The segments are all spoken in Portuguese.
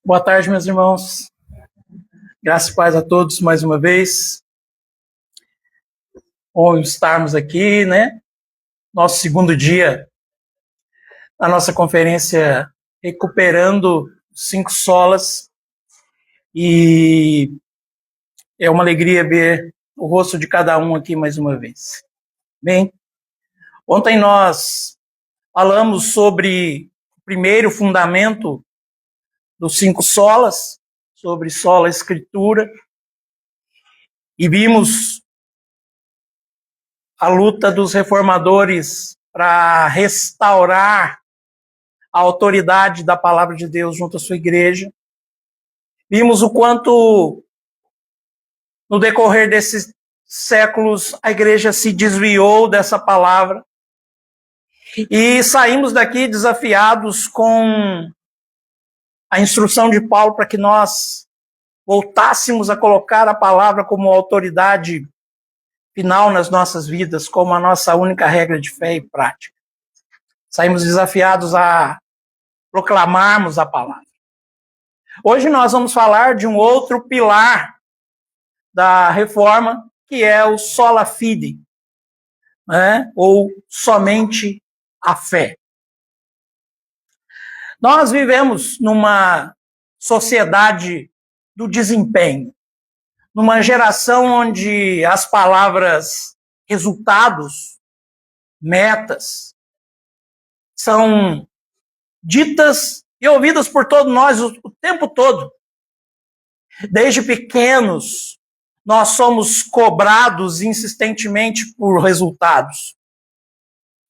Boa tarde, meus irmãos. Graças e paz a todos mais uma vez. Bom estarmos aqui, né? Nosso segundo dia na nossa conferência Recuperando 5 Solas. E é uma alegria ver o rosto de cada um aqui mais uma vez. Bem, ontem nós falamos sobre o primeiro fundamento dos 5 solas, sobre sola escritura, e vimos a luta dos reformadores para restaurar a autoridade da palavra de Deus junto à sua igreja. Vimos o quanto, no decorrer desses séculos, a igreja se desviou dessa palavra. E saímos daqui desafiados com a instrução de Paulo para que nós voltássemos a colocar a palavra como autoridade final nas nossas vidas, como a nossa única regra de fé e prática. Saímos desafiados a proclamarmos a palavra. Hoje nós vamos falar de um outro pilar da reforma, que é o sola fide, né? Ou somente a fé. Nós vivemos numa sociedade do desempenho, numa geração onde as palavras resultados, metas, são ditas e ouvidas por todos nós o tempo todo. Desde pequenos, nós somos cobrados insistentemente por resultados.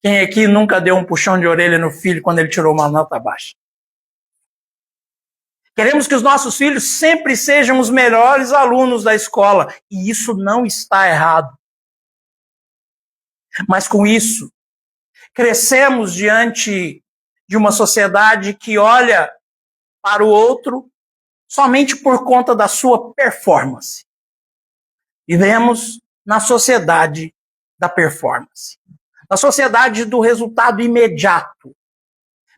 Quem aqui nunca deu um puxão de orelha no filho quando ele tirou uma nota baixa? Queremos que os nossos filhos sempre sejam os melhores alunos da escola, e isso não está errado. Mas com isso, crescemos diante de uma sociedade que olha para o outro somente por conta da sua performance. Vivemos na sociedade da performance, na sociedade do resultado imediato.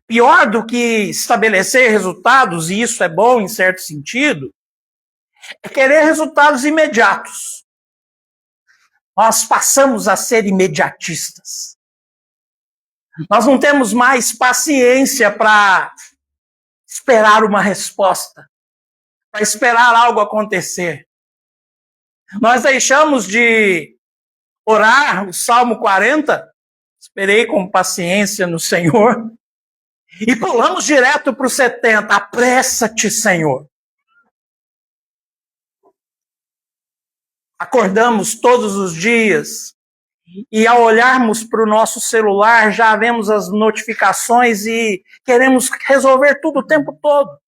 Pior do que estabelecer resultados, e isso é bom em certo sentido, é querer resultados imediatos. Nós passamos a ser imediatistas. Nós não temos mais paciência para esperar uma resposta, para esperar algo acontecer. Nós deixamos de orar o Salmo 40, esperei com paciência no Senhor, e pulamos direto para o 70, apressa-te, Senhor. Acordamos todos os dias e ao olharmos para o nosso celular já vemos as notificações e queremos resolver tudo o tempo todo.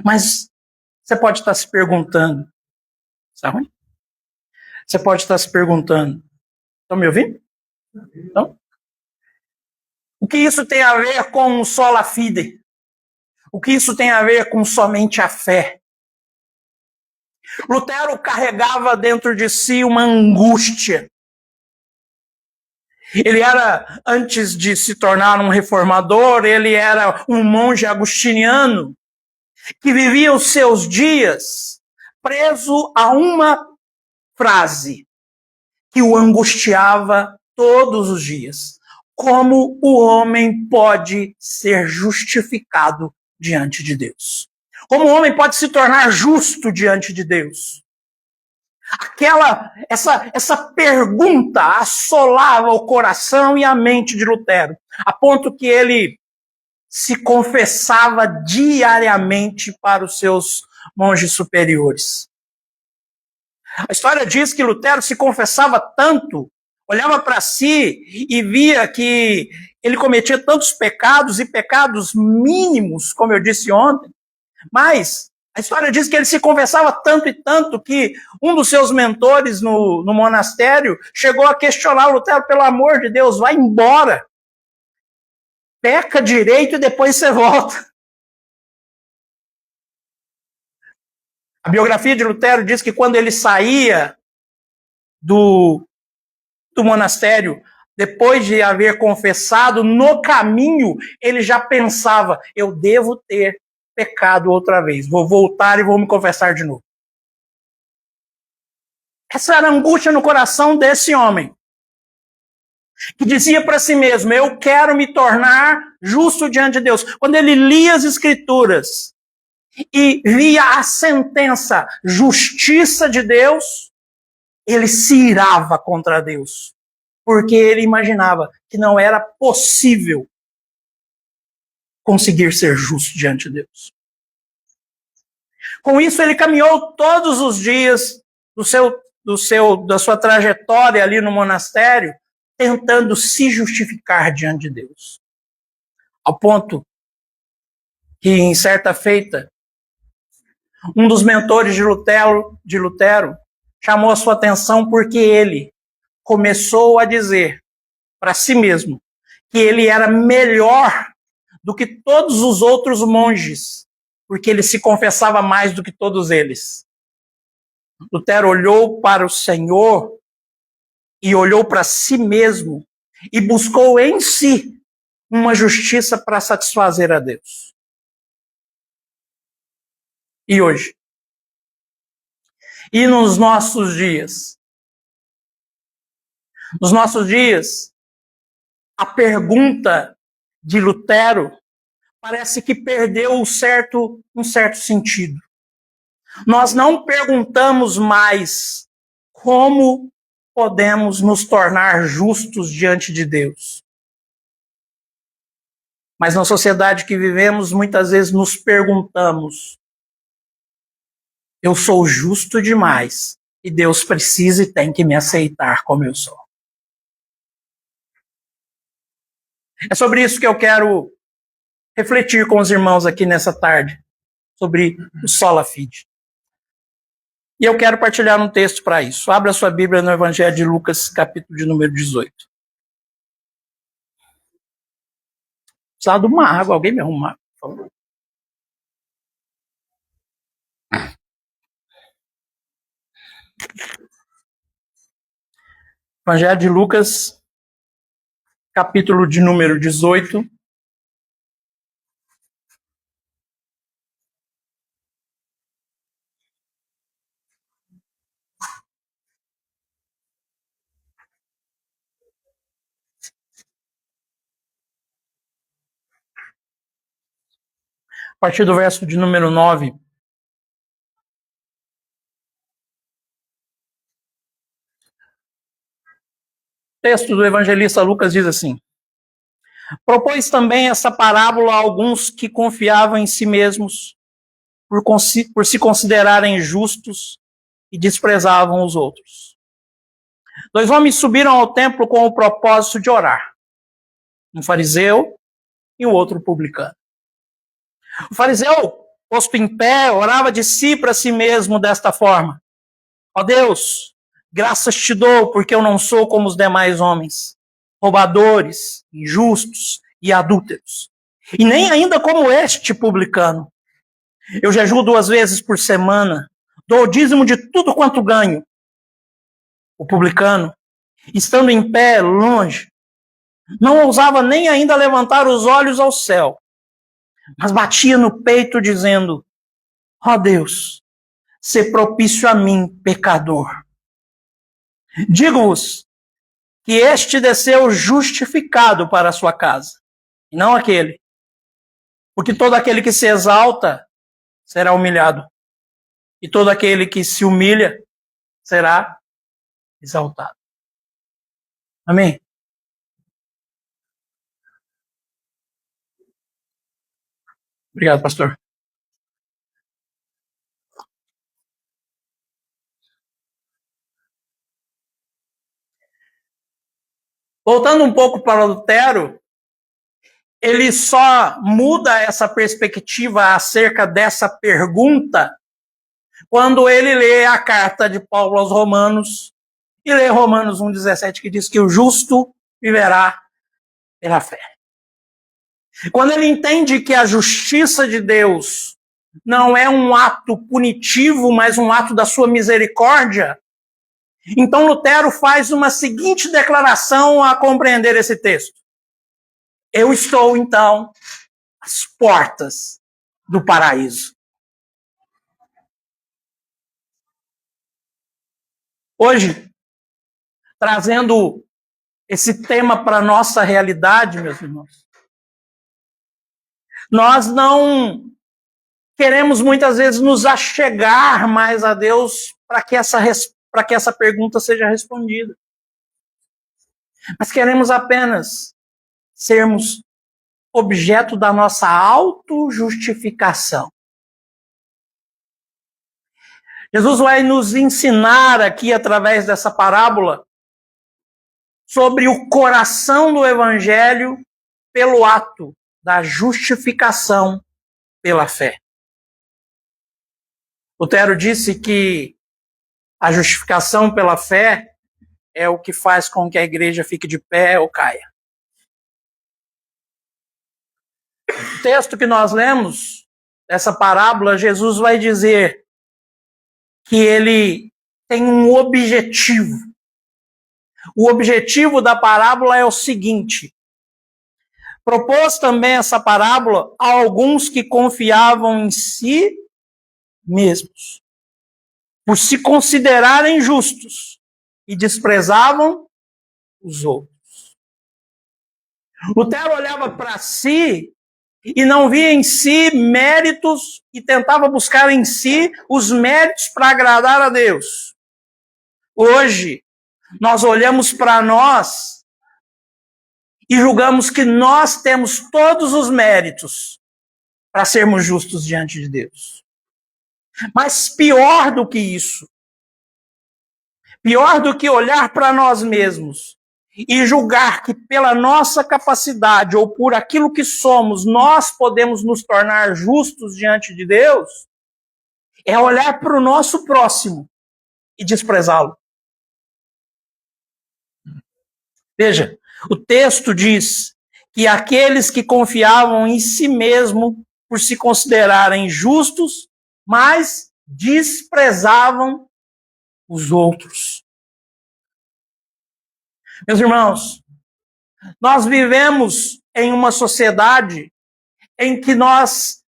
Mas você pode estar se perguntando, está ruim? Você pode estar se perguntando, estão me ouvindo? Não? O que isso tem a ver com sola fide? O que isso tem a ver com somente a fé? Lutero carregava dentro de si uma angústia. Ele era, antes de se tornar um reformador, ele era um monge agostiniano que vivia os seus dias preso a uma frase que o angustiava todos os dias. Como o homem pode ser justificado diante de Deus? Como o homem pode se tornar justo diante de Deus? Essa pergunta assolava o coração e a mente de Lutero, a ponto que ele se confessava diariamente para os seus monges superiores. A história diz que Lutero se confessava tanto, olhava para si e via que ele cometia tantos pecados e pecados mínimos, como eu disse ontem, mas a história diz que ele se confessava tanto e tanto que um dos seus mentores no monastério chegou a questionar Lutero: pelo amor de Deus, vai embora. Peca direito e depois você volta. A biografia de Lutero diz que quando ele saía do monastério, depois de haver confessado, no caminho, ele já pensava, eu devo ter pecado outra vez, vou voltar e vou me confessar de novo. Essa era a angústia no coração desse homem, que dizia para si mesmo, eu quero me tornar justo diante de Deus. Quando ele lia as Escrituras e via a sentença, justiça de Deus, ele se irava contra Deus, porque ele imaginava que não era possível conseguir ser justo diante de Deus. Com isso, ele caminhou todos os dias da sua trajetória ali no monastério, tentando se justificar diante de Deus. Ao ponto que, em certa feita, um dos mentores de Lutero chamou a sua atenção porque ele começou a dizer para si mesmo que ele era melhor do que todos os outros monges, porque ele se confessava mais do que todos eles. Lutero olhou para o Senhor e olhou para si mesmo e buscou em si uma justiça para satisfazer a Deus. E hoje? E nos nossos dias? Nos nossos dias, a pergunta de Lutero parece que perdeu um certo sentido. Nós não perguntamos mais como podemos nos tornar justos diante de Deus. Mas na sociedade que vivemos, muitas vezes nos perguntamos, eu sou justo demais e Deus precisa e tem que me aceitar como eu sou. É sobre isso que eu quero refletir com os irmãos aqui nessa tarde, sobre o Sola Fide. E eu quero partilhar um texto para isso. Abra sua Bíblia no Evangelho de Lucas, capítulo de número 18. Precisava de uma água, alguém me arruma, por favor. Evangelho de Lucas, capítulo de número 18. A partir do verso de número 9. O texto do evangelista Lucas diz assim: propôs também essa parábola a alguns que confiavam em si mesmos, por se considerarem justos e desprezavam os outros. 2 homens subiram ao templo com o propósito de orar, um fariseu e o outro publicano. O fariseu, posto em pé, orava de si para si mesmo desta forma: ó Deus, graças te dou porque eu não sou como os demais homens, roubadores, injustos e adúlteros, e nem ainda como este publicano. Eu jejuo 2 vezes por semana, dou o dízimo de tudo quanto ganho. O publicano, estando em pé, longe, não ousava nem ainda levantar os olhos ao céu, mas batia no peito dizendo: ó Deus, sê propício a mim, pecador. Digo-vos que este desceu justificado para a sua casa, e não aquele. Porque todo aquele que se exalta será humilhado, e todo aquele que se humilha será exaltado. Amém? Obrigado, pastor. Voltando um pouco para Lutero, ele só muda essa perspectiva acerca dessa pergunta quando ele lê a carta de Paulo aos Romanos e lê Romanos 1,17, que diz que o justo viverá pela fé. Quando ele entende que a justiça de Deus não é um ato punitivo, mas um ato da sua misericórdia, Então Lutero faz uma seguinte declaração a compreender esse texto. Eu estou, então, às portas do paraíso. Hoje, trazendo esse tema para a nossa realidade, meus irmãos, nós não queremos muitas vezes nos achegar mais a Deus para que essa pergunta seja respondida. Mas queremos apenas sermos objeto da nossa autojustificação. Jesus vai nos ensinar aqui, através dessa parábola, sobre o coração do Evangelho pelo ato da justificação pela fé. Lutero disse que a justificação pela fé é o que faz com que a igreja fique de pé ou caia. O texto que nós lemos, essa parábola, Jesus vai dizer que ele tem um objetivo. O objetivo da parábola é o seguinte: propôs também essa parábola a alguns que confiavam em si mesmos, por se considerarem justos, e desprezavam os outros. Lutero olhava para si e não via em si méritos e tentava buscar em si os méritos para agradar a Deus. Hoje, nós olhamos para nós e julgamos que nós temos todos os méritos para sermos justos diante de Deus. Mas pior do que isso, pior do que olhar para nós mesmos e julgar que pela nossa capacidade ou por aquilo que somos, nós podemos nos tornar justos diante de Deus, é olhar para o nosso próximo e desprezá-lo. Veja, o texto diz que aqueles que confiavam em si mesmo por se considerarem justos, mas desprezavam os outros. Meus irmãos, nós vivemos em uma sociedade em que nós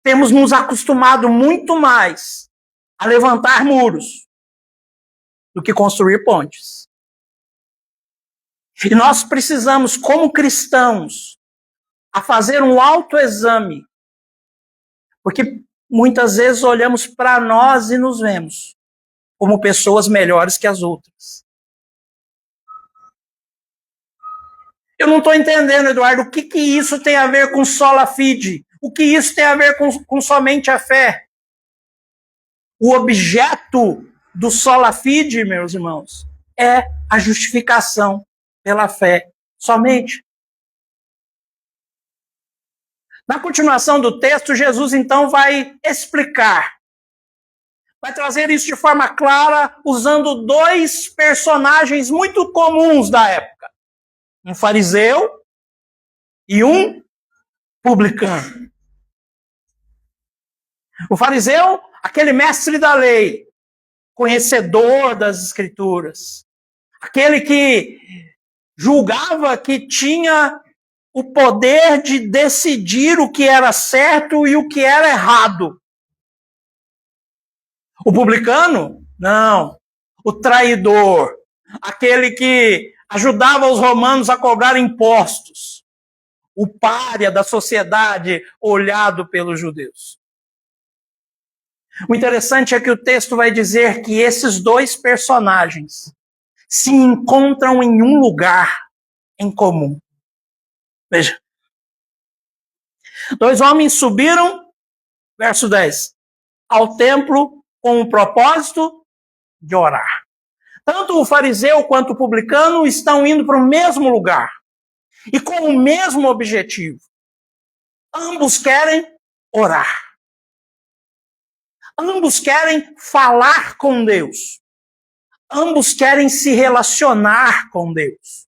temos nos acostumado muito mais a levantar muros do que construir pontes. E nós precisamos, como cristãos, a fazer um autoexame, porque muitas vezes olhamos para nós e nos vemos como pessoas melhores que as outras. Eu não estou entendendo, Eduardo, o que isso tem a ver com sola fide? O que isso tem a ver com somente a fé? O objeto do sola fide, meus irmãos, é a justificação pela fé somente. Na continuação do texto, Jesus então vai explicar, vai trazer isso de forma clara, usando dois personagens muito comuns da época. Um fariseu e um publicano. O fariseu, aquele mestre da lei, conhecedor das escrituras, aquele que julgava que tinha o poder de decidir o que era certo e o que era errado. O publicano? Não. O traidor, aquele que ajudava os romanos a cobrar impostos. O pária da sociedade olhado pelos judeus. O interessante é que o texto vai dizer que esses dois personagens se encontram em um lugar em comum. Veja. Dois homens subiram, verso 10, ao templo com o propósito de orar. Tanto o fariseu quanto o publicano estão indo para o mesmo lugar e com o mesmo objetivo. Ambos querem orar. Ambos querem falar com Deus. Ambos querem se relacionar com Deus.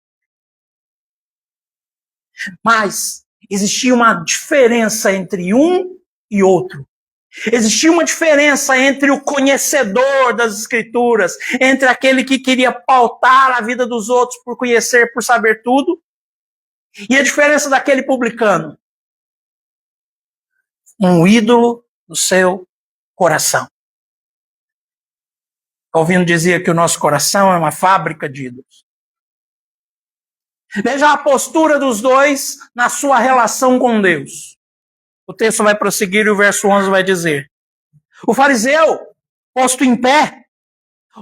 Mas existia uma diferença entre um e outro. Existia uma diferença entre o conhecedor das Escrituras, entre aquele que queria pautar a vida dos outros por conhecer, por saber tudo, e a diferença daquele publicano. Um ídolo no seu coração. Calvino dizia que o nosso coração é uma fábrica de ídolos. Veja a postura dos dois na sua relação com Deus. O texto vai prosseguir e o verso 11 vai dizer: o fariseu, posto em pé,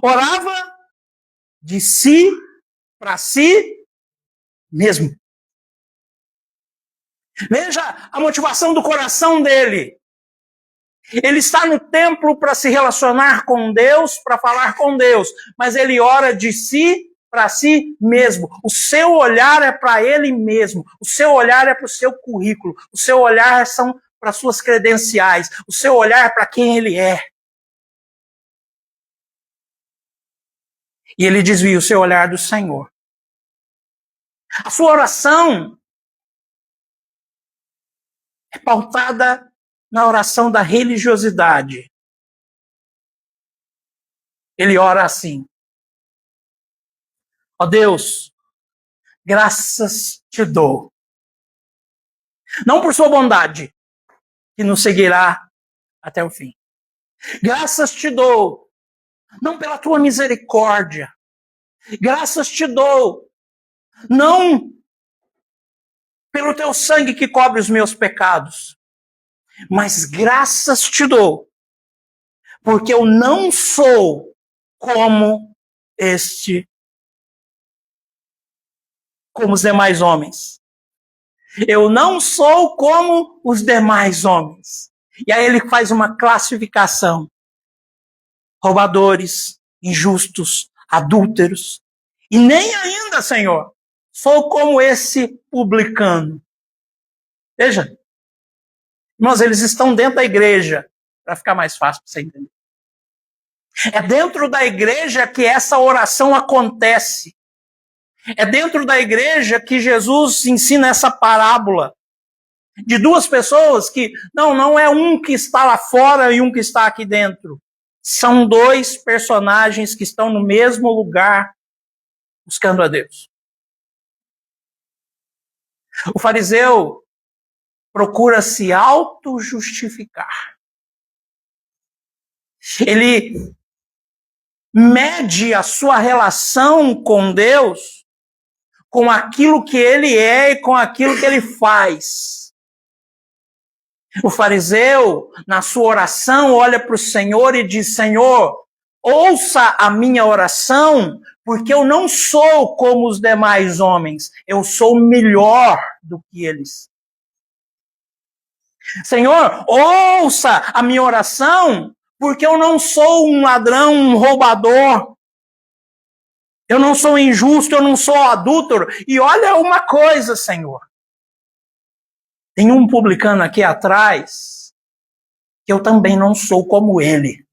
orava de si para si mesmo. Veja a motivação do coração dele. Ele está no templo para se relacionar com Deus, para falar com Deus, mas ele ora de si para si mesmo. O seu olhar é para ele mesmo. O seu olhar é para o seu currículo. O seu olhar são para suas credenciais. O seu olhar é para quem ele é. E ele desvia o seu olhar do Senhor. A sua oração é pautada na oração da religiosidade. Ele ora assim: ó Deus, graças te dou. Não por sua bondade, que nos seguirá até o fim. Graças te dou, não pela tua misericórdia. Graças te dou, não pelo teu sangue que cobre os meus pecados. Mas graças te dou, porque eu não sou como os demais homens. Eu não sou como os demais homens. E aí ele faz uma classificação: roubadores, injustos, adúlteros. E nem ainda, Senhor, sou como esse publicano. Veja, irmãos, eles estão dentro da igreja, para ficar mais fácil para você entender. É dentro da igreja que essa oração acontece. É dentro da igreja que Jesus ensina essa parábola de duas pessoas que não é um que está lá fora e um que está aqui dentro. São dois personagens que estão no mesmo lugar buscando a Deus. O fariseu procura se auto-justificar. Ele mede a sua relação com Deus com aquilo que ele é e com aquilo que ele faz. O fariseu, na sua oração, olha para o Senhor e diz: Senhor, ouça a minha oração, porque eu não sou como os demais homens, eu sou melhor do que eles. Senhor, ouça a minha oração, porque eu não sou um ladrão, um roubador. Eu não sou injusto, eu não sou adúltero. E olha uma coisa, Senhor. Tem um publicano aqui atrás que eu também não sou como ele.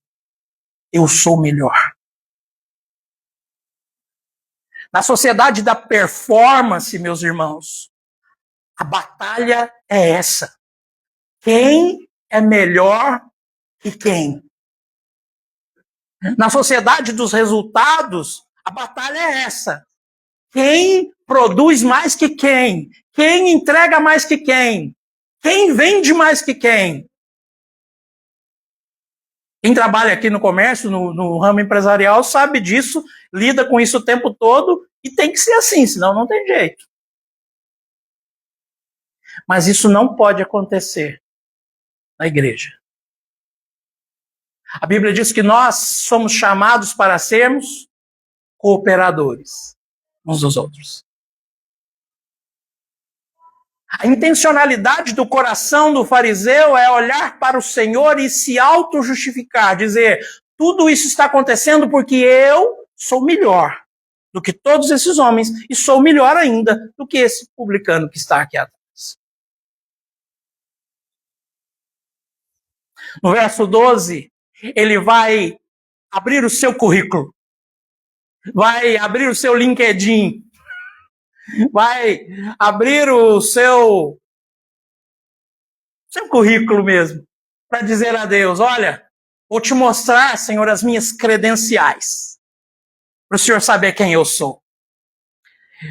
Eu sou melhor. Na sociedade da performance, meus irmãos, a batalha é essa. Quem é melhor que quem? Na sociedade dos resultados, a batalha é essa. Quem produz mais que quem? Quem entrega mais que quem? Quem vende mais que quem? Quem trabalha aqui no comércio, no ramo empresarial, sabe disso, lida com isso o tempo todo e tem que ser assim, senão não tem jeito. Mas isso não pode acontecer na igreja. A Bíblia diz que nós somos chamados para sermos cooperadores uns dos outros. A intencionalidade do coração do fariseu é olhar para o Senhor e se auto-justificar, dizer: tudo isso está acontecendo porque eu sou melhor do que todos esses homens e sou melhor ainda do que esse publicano que está aqui atrás. No verso 12, ele vai abrir o seu currículo, vai abrir o seu LinkedIn, vai abrir o seu currículo mesmo. para dizer a Deus: olha, vou te mostrar, Senhor, as minhas credenciais, para o Senhor saber quem eu sou.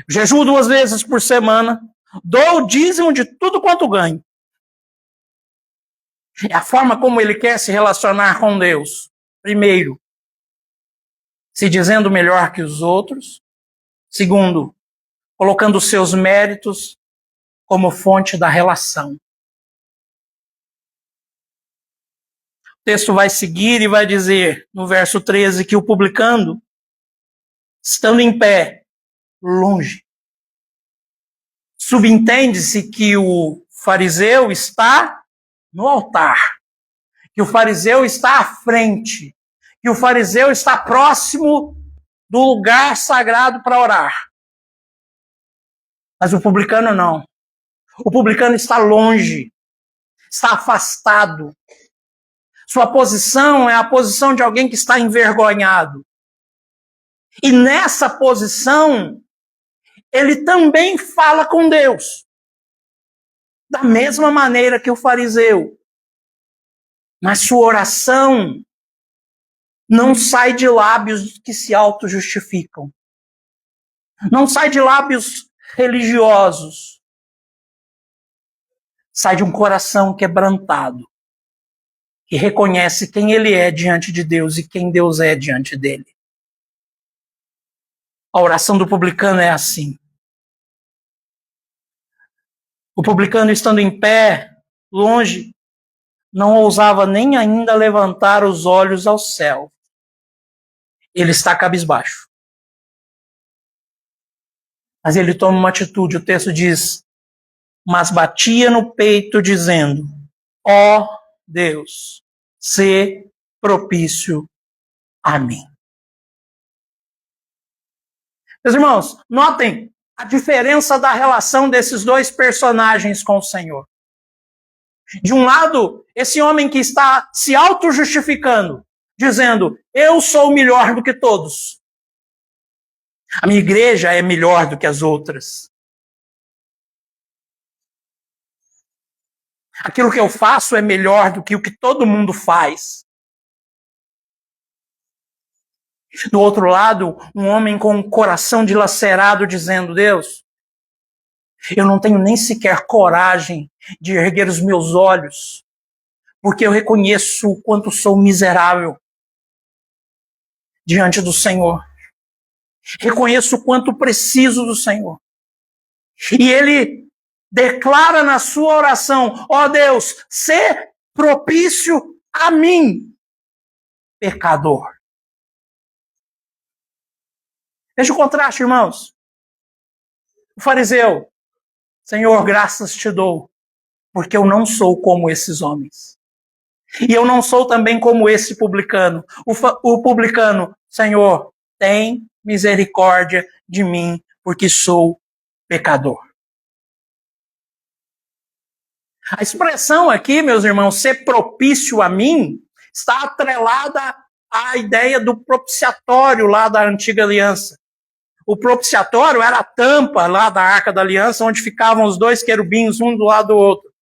Jejuo 2 vezes por semana, dou o dízimo de tudo quanto ganho. É a forma como ele quer se relacionar com Deus. Primeiro, se dizendo melhor que os outros. Segundo, colocando os seus méritos como fonte da relação. O texto vai seguir e vai dizer, no verso 13, que o publicano, estando em pé, longe. Subentende-se que o fariseu está no altar, que o fariseu está à frente, que o fariseu está próximo do lugar sagrado para orar. Mas o publicano não. O publicano está longe, está afastado. Sua posição é a posição de alguém que está envergonhado. E nessa posição, ele também fala com Deus. Da mesma maneira que o fariseu. Mas sua oração não sai de lábios que se auto-justificam. Não sai de lábios religiosos. Sai de um coração quebrantado, que reconhece quem ele é diante de Deus e quem Deus é diante dele. A oração do publicano é assim. O publicano, estando em pé, longe, não ousava nem ainda levantar os olhos ao céu. Ele está cabisbaixo. Mas ele toma uma atitude, o texto diz, mas batia no peito dizendo, ó Deus, sê propício a mim. Meus irmãos, notem a diferença da relação desses dois personagens com o Senhor. De um lado, esse homem que está se auto-justificando, dizendo, eu sou melhor do que todos. A minha igreja é melhor do que as outras. Aquilo que eu faço é melhor do que o que todo mundo faz. Do outro lado, um homem com um coração dilacerado dizendo, Deus, eu não tenho nem sequer coragem de erguer os meus olhos, porque eu reconheço o quanto sou miserável diante do Senhor. Reconheço o quanto preciso do Senhor. E ele declara na sua oração, ó Deus, sê propício a mim, pecador. Veja o contraste, irmãos. O fariseu, Senhor, graças te dou, porque eu não sou como esses homens. E eu não sou também como esse publicano. O publicano, Senhor, tem misericórdia de mim, porque sou pecador. A expressão aqui, meus irmãos, ser propício a mim, está atrelada à ideia do propiciatório lá da antiga aliança. O propiciatório era a tampa lá da Arca da Aliança, onde ficavam os dois querubins, um do lado do outro.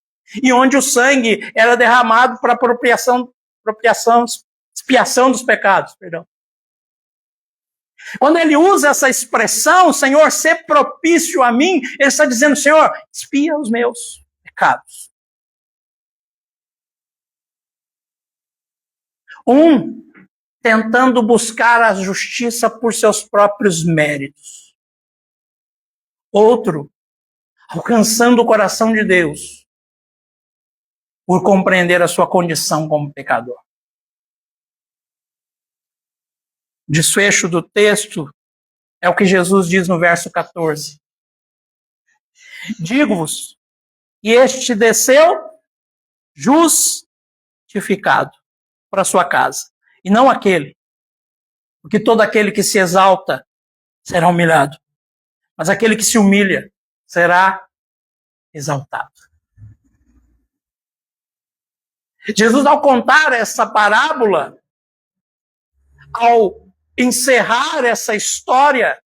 E onde o sangue era derramado para expiação dos pecados. Perdão. Quando ele usa essa expressão, Senhor, ser propício a mim, ele está dizendo, Senhor, expia os meus pecados. Um, tentando buscar a justiça por seus próprios méritos. Outro, alcançando o coração de Deus por compreender a sua condição como pecador. O desfecho do texto é o que Jesus diz no verso 14. Digo-vos que este desceu justificado para sua casa, e não aquele. Porque todo aquele que se exalta será humilhado, mas aquele que se humilha será exaltado. Jesus, ao contar essa parábola, ao encerrar essa história,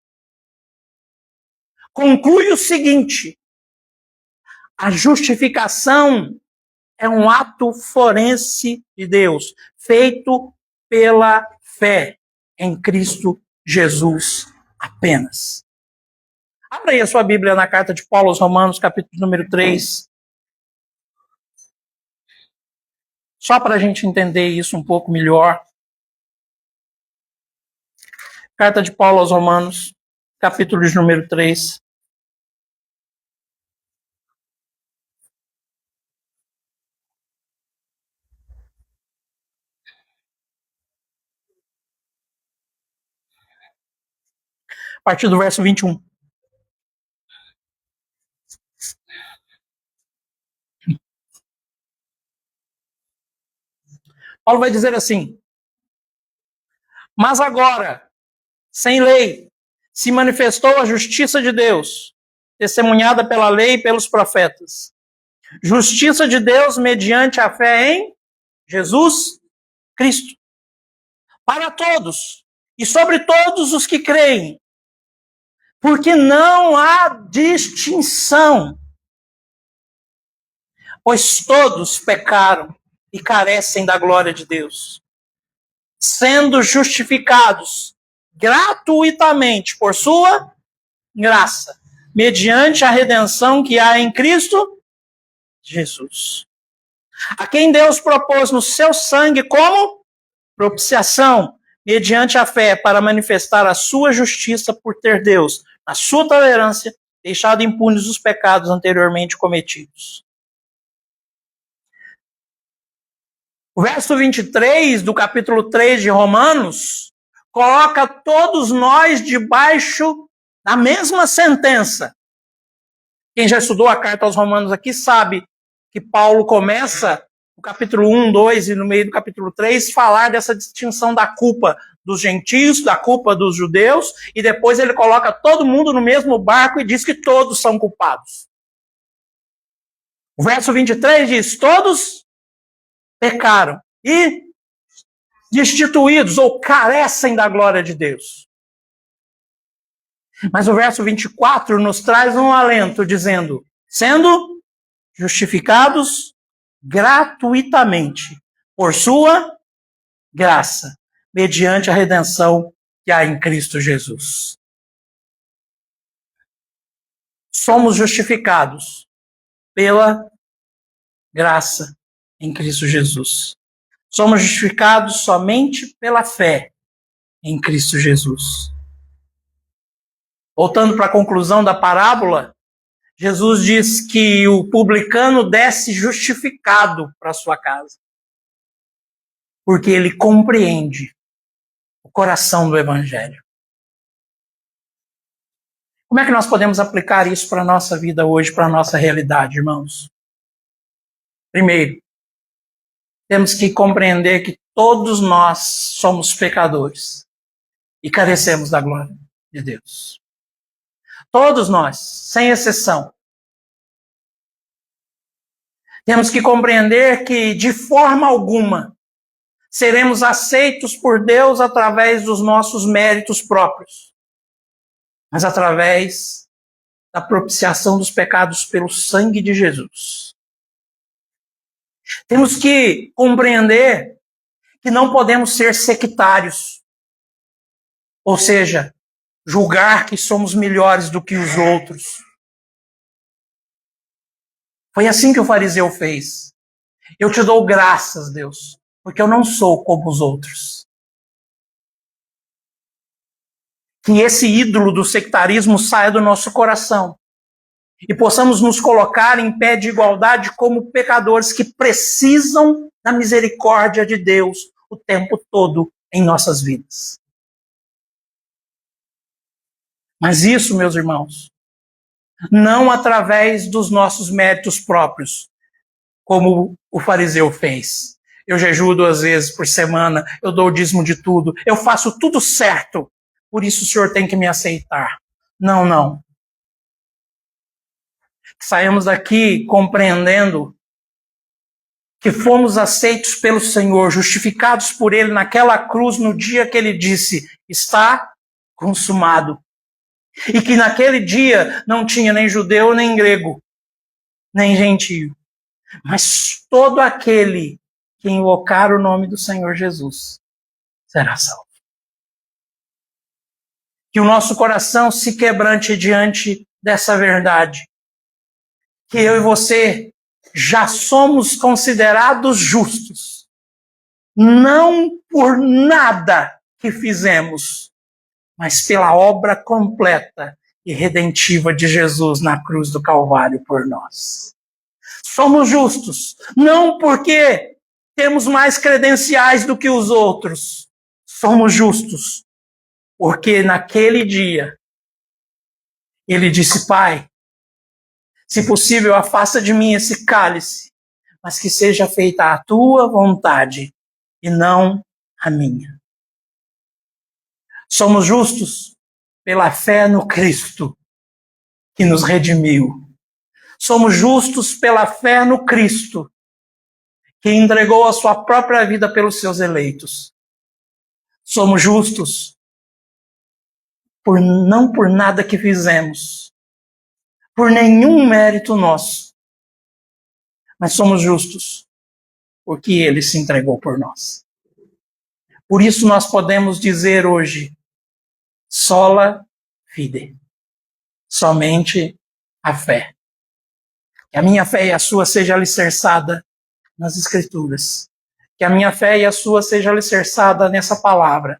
conclui o seguinte: a justificação É um ato forense de Deus, feito pela fé em Cristo Jesus apenas. Abra aí a sua Bíblia na carta de Paulo aos Romanos, capítulo número 3. Só para a gente entender isso um pouco melhor. Carta de Paulo aos Romanos, capítulo de número 3. A partir do verso 21. Paulo vai dizer assim: mas agora, sem lei, se manifestou a justiça de Deus, testemunhada pela lei e pelos profetas. Justiça de Deus mediante a fé em Jesus Cristo. Para todos, e sobre todos os que creem. Porque não há distinção. Pois todos pecaram e carecem da glória de Deus, sendo justificados gratuitamente por sua graça, mediante a redenção que há em Cristo Jesus, a quem Deus propôs no seu sangue como propiciação, mediante a fé, para manifestar a sua justiça por ter Deus, na sua tolerância, deixado impunes os pecados anteriormente cometidos. O verso 23 do capítulo 3 de Romanos coloca todos nós debaixo da mesma sentença. Quem já estudou a carta aos Romanos aqui sabe que Paulo começa no capítulo 1, 2 e no meio do capítulo 3 falar dessa distinção da culpa dos gentios, da culpa dos judeus, e depois ele coloca todo mundo no mesmo barco e diz que todos são culpados. O verso 23 diz: todos pecaram e destituídos ou carecem da glória de Deus. Mas o verso 24 nos traz um alento dizendo: sendo justificados gratuitamente por sua graça, mediante a redenção que há em Cristo Jesus. Somos justificados pela graça em Cristo Jesus. Somos justificados somente pela fé em Cristo Jesus. Voltando para a conclusão da parábola, Jesus diz que o publicano desce justificado para sua casa, porque ele compreende o coração do Evangelho. Como é que nós podemos aplicar isso para a nossa vida hoje, para a nossa realidade, irmãos? Primeiro, temos que compreender que todos nós somos pecadores e carecemos da glória de Deus. Todos nós, sem exceção. Temos que compreender que, de forma alguma, seremos aceitos por Deus através dos nossos méritos próprios, mas através da propiciação dos pecados pelo sangue de Jesus. Temos que compreender que não podemos ser sectários, ou seja, julgar que somos melhores do que os outros. Foi assim que o fariseu fez. Eu te dou graças, Deus, porque eu não sou como os outros. Que esse ídolo do sectarismo saia do nosso coração e possamos nos colocar em pé de igualdade como pecadores que precisam da misericórdia de Deus o tempo todo em nossas vidas. Mas isso, meus irmãos, não através dos nossos méritos próprios, como o fariseu fez. Eu jejuo 2 vezes por semana, eu dou o dízimo de tudo, eu faço tudo certo, por isso o Senhor tem que me aceitar. Não, não. Saímos daqui compreendendo que fomos aceitos pelo Senhor, justificados por Ele naquela cruz no dia que Ele disse, está consumado. E que naquele dia não tinha nem judeu, nem grego, nem gentio. mas todo aquele que invocar o nome do Senhor Jesus será salvo. Que o nosso coração se quebrante diante dessa verdade. Que eu e você já somos considerados justos. Não por nada que fizemos, mas pela obra completa e redentiva de Jesus na cruz do Calvário por nós. Somos justos, não porque temos mais credenciais do que os outros. Somos justos, porque naquele dia, ele disse: Pai, se possível, afasta de mim esse cálice, mas que seja feita a tua vontade e não a minha. Somos justos pela fé no Cristo, que nos redimiu. Somos justos pela fé no Cristo, que entregou a sua própria vida pelos seus eleitos. Somos justos não por nada que fizemos, por nenhum mérito nosso, mas somos justos porque ele se entregou por nós. Por isso nós podemos dizer hoje, sola fide, somente a fé. Que a minha fé e a sua seja alicerçada nas Escrituras. Que a minha fé e a sua seja alicerçada nessa palavra.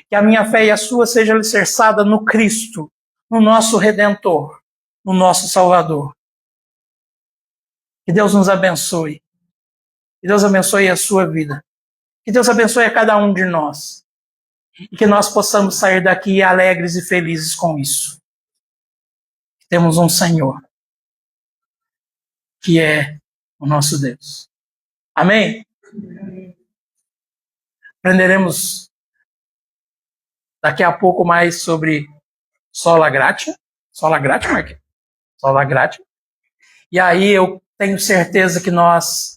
Que a minha fé e a sua seja alicerçada no Cristo, no nosso Redentor, no nosso Salvador. Que Deus nos abençoe. Que Deus abençoe a sua vida. Que Deus abençoe a cada um de nós. E que nós possamos sair daqui alegres e felizes com isso. Temos um Senhor, que é o nosso Deus. Amém? Aprenderemos daqui a pouco mais sobre sola gratia. Sola gratia, Marquinhos? Sola gratia. E aí eu tenho certeza que nós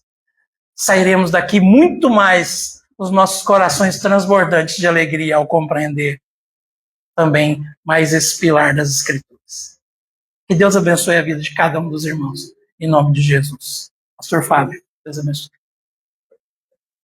sairemos daqui muito mais os nossos corações transbordantes de alegria ao compreender também mais esse pilar das Escrituras. Que Deus abençoe a vida de cada um dos irmãos. Em nome de Jesus. Pastor Fábio, Deus abençoe.